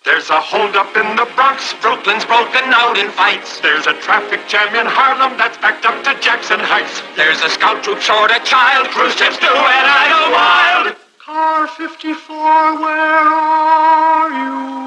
There's a holdup in the Bronx, Brooklyn's broken out in fights. There's a traffic jam in Harlem that's backed up to Jackson Heights. There's a scout troop short a child, cruise ships do and idle wild. Car 54, where are you?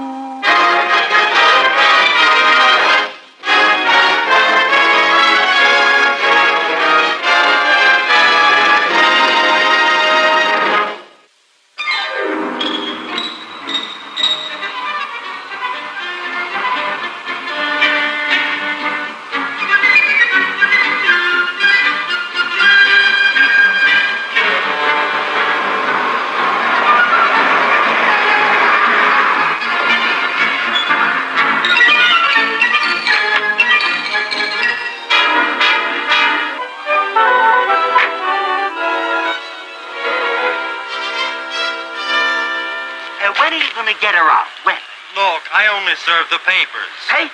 When are you going to get her out? When? Look, I only serve the papers. Papers?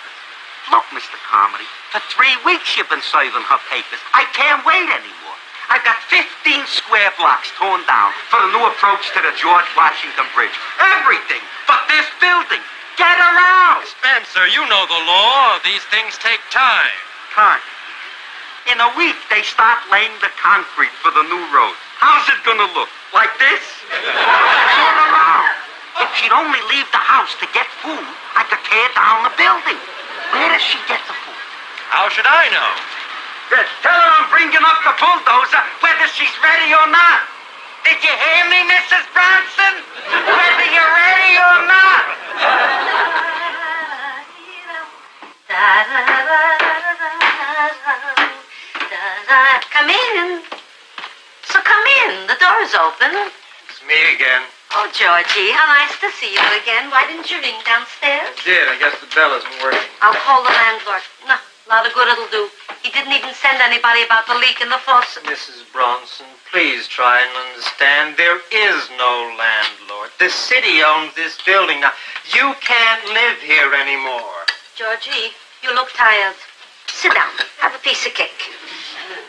Look, Mr. Carmody, for 3 weeks you've been serving her papers. I can't wait anymore. I've got 15 square blocks torn down for the new approach to the George Washington Bridge. Everything but this building. Get her out! Spencer, you know the law. These things take time. Time. In a week, they start laying the concrete for the new road. How's it going to look? Like this? Turn around. If she'd only leave the house to get food, I could tear down the building. Where does she get the food? How should I know? Good. Tell her I'm bringing up the bulldozer, whether she's ready or not. Did you hear me, Mrs. Bronson? Whether you're ready or not. Come in. So come in. The door's open. It's me again. Oh, Georgie, how nice to see you again. Why didn't you ring downstairs? Did. I guess the bell isn't working. I'll call the landlord. No, not a good it'll do. He didn't even send anybody about the leak in the faucet. Mrs. Bronson, please try and understand. There is no landlord. The city owns this building. Now, you can't live here anymore. Georgie, you look tired. Sit down. Have a piece of cake.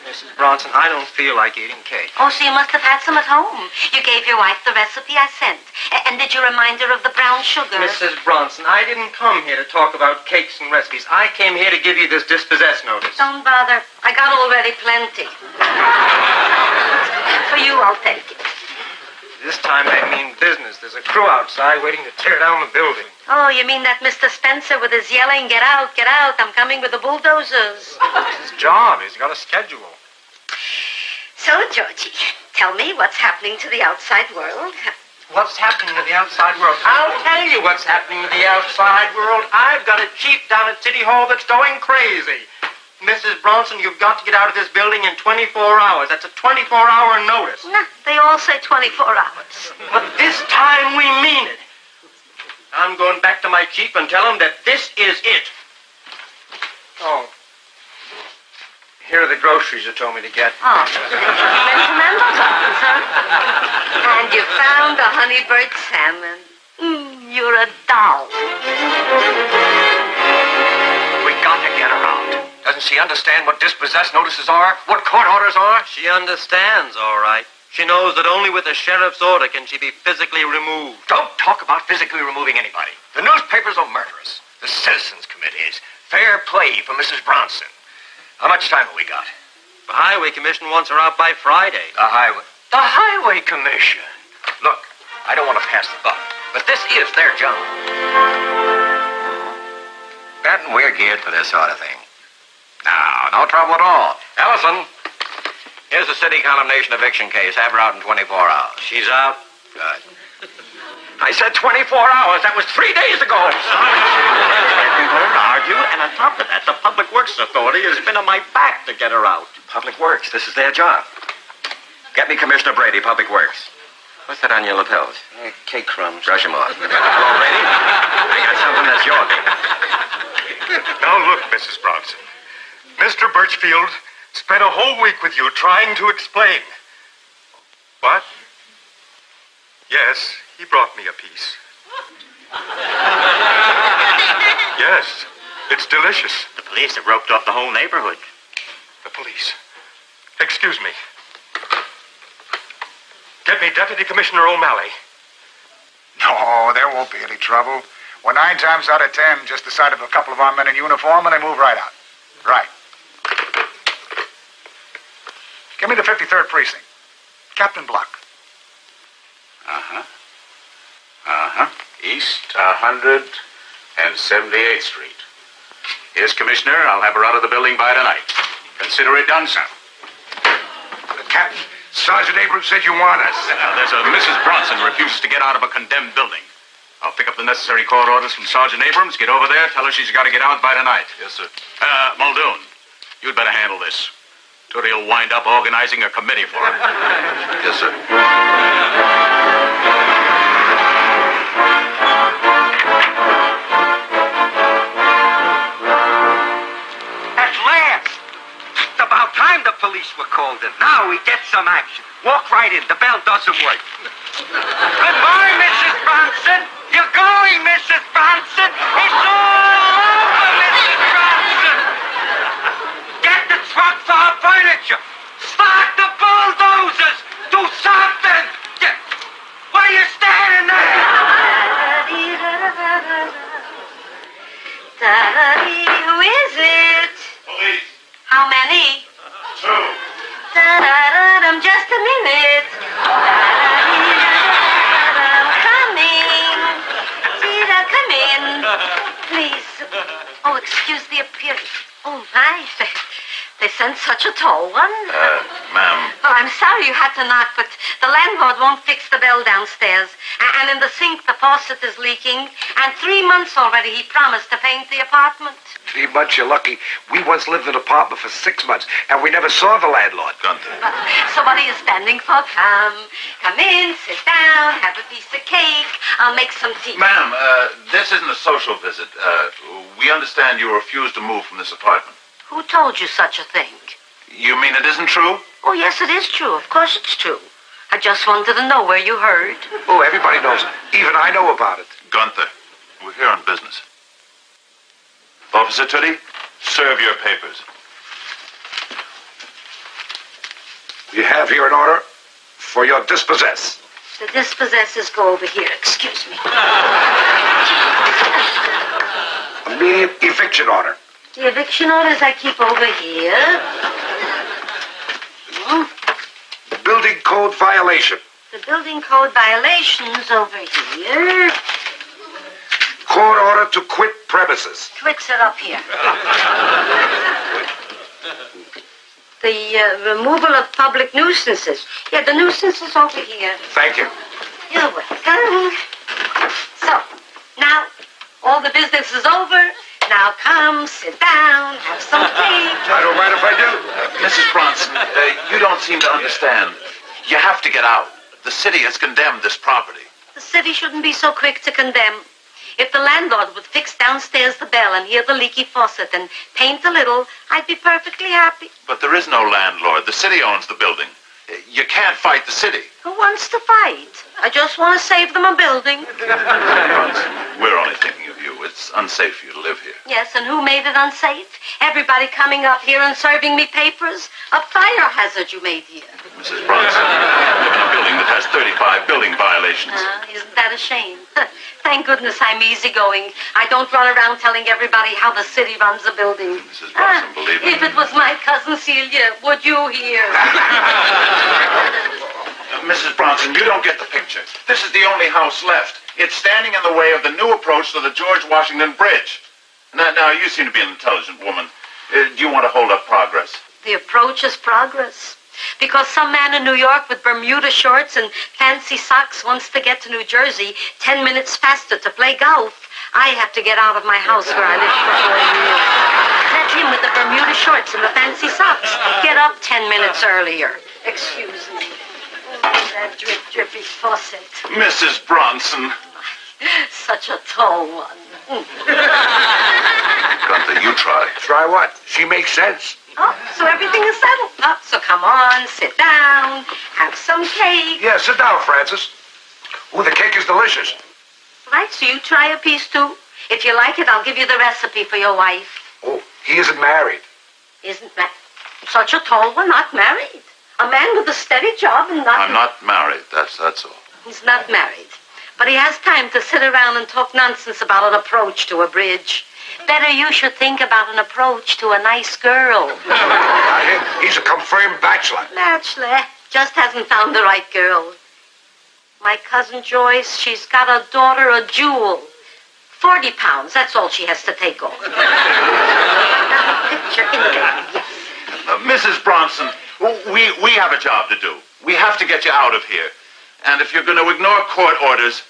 Mrs. Bronson, I don't feel like eating cake. Oh, so you must have had some at home. You gave your wife the recipe I sent. And did you remind her of the brown sugar? Mrs. Bronson, I didn't come here to talk about cakes and recipes. I came here to give you this dispossess notice. Don't bother. I got already plenty. For you, I'll take it. This time I mean business. There's a crew outside waiting to tear down the building. Oh, you mean that Mr. Spencer with his yelling, get out, I'm coming with the bulldozers. It's his job. He's got a schedule. So, Georgie, tell me what's happening to the outside world. What's happening to the outside world? I'll tell you what's happening to the outside world. I've got a chief down at City Hall that's going crazy. Mrs. Bronson, you've got to get out of this building in 24 hours. That's a 24-hour notice. Nah, they all say 24 hours. But this time we mean it. I'm going back to my chief and tell him that this is it. Oh. Here are the groceries you told me to get. Oh, sentimental times, huh? And you found a honeybird salmon. You're a doll. We got to get her out. Doesn't she understand what dispossess notices are? What court orders are? She understands, all right. She knows that only with a sheriff's order can she be physically removed. Don't talk about physically removing anybody. The newspapers will murder us. The Citizens Committee is fair play for Mrs. Bronson. How much time have we got? The Highway Commission wants her out by Friday. The Highway Commission. Look, I don't want to pass the buck, but this is their job. Benton, we're geared for this sort of thing. No trouble at all. Ellison, here's the city condemnation eviction case. Have her out in 24 hours. She's out. Good. I said 24 hours. That was 3 days ago. We've heard her argue, and on top of that, the Public Works Authority has been on my back to get her out. Public Works, this is their job. Get me Commissioner Brady, Public Works. What's that on your lapels? Cake crumbs. Brush them off. Hello, Brady. I got something that's yours. Now look, Mrs. Bronson. Mr. Birchfield spent a whole week with you trying to explain. What? Yes, he brought me a piece. Yes, it's delicious. The police have roped off the whole neighborhood. The police. Excuse me. Get me Deputy Commissioner O'Malley. No, there won't be any trouble. Well, 9 times out of 10, just the sight of a couple of our men in uniform, and they move right out. Right. Give me the 53rd Precinct. Captain Block. East 178th Street. Yes, Commissioner, I'll have her out of the building by tonight. Consider it done, sir. Captain, Sergeant Abrams said you want us. There's a Mrs. Bronson refuses to get out of a condemned building. I'll pick up the necessary court orders from Sergeant Abrams, get over there, tell her she's got to get out by tonight. Yes, sir. Muldoon, you'd better handle this. Tootie will wind up organizing a committee for her. Yes, sir. At last! It's about time the police were called in. Now we get some action. Walk right in. The bell doesn't work. Goodbye, Mrs. Bronson. You're going, Mrs. Bronson. It's all over, Mrs. Bronson. Get the truck for her furniture. Start the bulldozers. Do something. What are you standing there? Who is it? Police. How many? 2. Just a minute. Coming. Come in. Please. Oh, excuse the appearance. Oh, my. They sent such a tall one. Ma'am. Oh, I'm sorry you had to knock, but the landlord won't fix the bell downstairs. And in the sink, the faucet is leaking. And 3 months already he promised to paint the apartment. 3 months, you're lucky. We once lived in an apartment for 6 months, and we never saw the landlord. Gunther. So what are you standing for? Come in, sit down, have a piece of cake. I'll make some tea. Ma'am, this isn't a social visit. We understand you refuse to move from this apartment. Who told you such a thing? You mean it isn't true? Oh, yes, it is true. Of course it's true. I just wanted to know where you heard. Oh, everybody knows. Even I know about it. Gunther, we're here on business. Officer Tootie, serve your papers. You have here an order for your dispossess. The dispossessors go over here. Excuse me. Immediate eviction order. The eviction orders I keep over here. Building code violation. The building code violations over here. Court order to quit premises. Quits it up here. The removal of public nuisances. Yeah, the nuisances over here. Thank you. You're welcome. So, now, all the business is over. Now come, sit down, have some cake. I don't mind if I do. Mrs. Bronson, you don't seem to understand. You have to get out. The city has condemned this property. The city shouldn't be so quick to condemn. If the landlord would fix downstairs the bell and hear the leaky faucet and paint a little, I'd be perfectly happy. But there is no landlord. The city owns the building. You can't fight the city. Who wants to fight? I just want to save them a building. Bronson, we're only thinking of you. It's unsafe for you to live here. Yes, and who made it unsafe? Everybody coming up here and serving me papers? A fire hazard you made here. Mrs. Bronson, you live in a building that has 35 building violations. Isn't that a shame? Thank goodness I'm easygoing. I don't run around telling everybody how the city runs a building. Mrs. Bronson, believe me. If it was my cousin Celia, would you hear? Mrs. Bronson, you don't get the picture. This is the only house left. It's standing in the way of the new approach to the George Washington Bridge. Now, you seem to be an intelligent woman. Do you want to hold up progress? The approach is progress. Because some man in New York with Bermuda shorts and fancy socks wants to get to New Jersey 10 minutes faster to play golf, I have to get out of my house where I live for 4 years. Let him with the Bermuda shorts and the fancy socks get up 10 minutes earlier. Excuse me. That drippy faucet. Mrs. Bronson. Such a tall one. Gunther, you try. Try what? She makes sense. Oh, so everything is settled. Oh, so come on, sit down, have some cake. Yeah, sit down, Francis. Oh, the cake is delicious. Right, so you try a piece too. If you like it, I'll give you the recipe for your wife. Oh, he isn't married. Isn't such a tall one not married? A man with a steady job and not... I'm not married, that's all. He's not married. But he has time to sit around and talk nonsense about an approach to a bridge. Better you should think about an approach to a nice girl. He's a confirmed bachelor. Bachelor just hasn't found the right girl. My cousin Joyce, she's got a daughter, a jewel. 40 pounds, that's all she has to take off. Picture in there, yes. Mrs. Bronson, we have a job to do. We have to get you out of here. And if you're going to ignore court orders,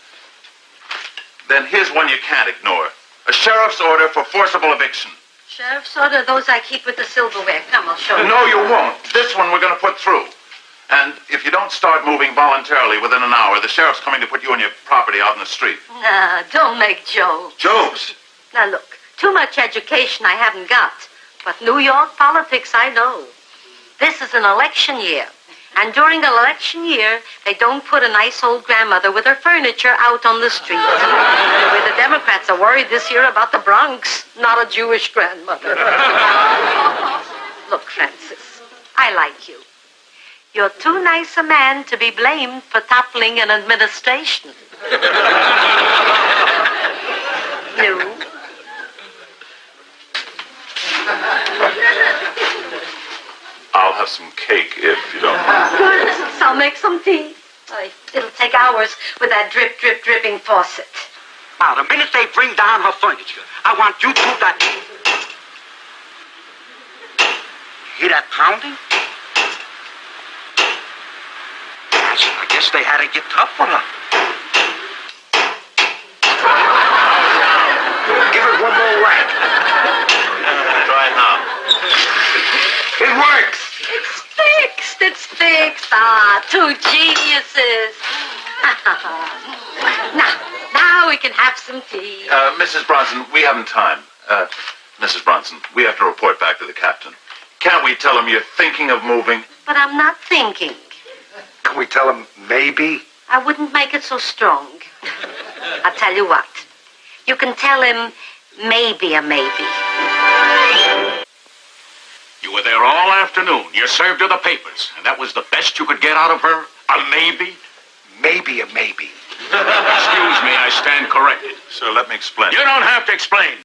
then here's one you can't ignore. A sheriff's order for forcible eviction. Sheriff's order, those I keep with the silverware. Come, I'll show you. No, you won't. This one we're going to put through. And if you don't start moving voluntarily within an hour, the sheriff's coming to put you and your property out in the street. Nah, don't make jokes. Jokes? Now, look, too much education I haven't got. But New York politics, I know. This is an election year. And during an election year, they don't put a nice old grandmother with her furniture out on the street. The way the Democrats are worried this year about the Bronx, not a Jewish grandmother. Look, Francis, I like you. You're too nice a man to be blamed for toppling an administration. No. I'll have some cake if you don't mind. Good. I'll make some tea. It'll take hours with that drip, drip, dripping faucet. Now, the minute they bring down her furniture, I want you to do that. Hear that pounding? I guess they had to get tough with her. Give it one more whack. Try it now. It works. It's fixed. It's fixed. Ah, two geniuses. Now we can have some tea. Mrs. Bronson, we haven't time. Mrs. Bronson, we have to report back to the captain. Can't we tell him you're thinking of moving? But I'm not thinking. Can we tell him maybe? I wouldn't make it so strong. I'll tell you what. You can tell him maybe a maybe. You were there all afternoon. You served her the papers, and that was the best you could get out of her? A maybe? Maybe a maybe. Excuse me, I stand corrected. Sir, let me explain. You don't have to explain.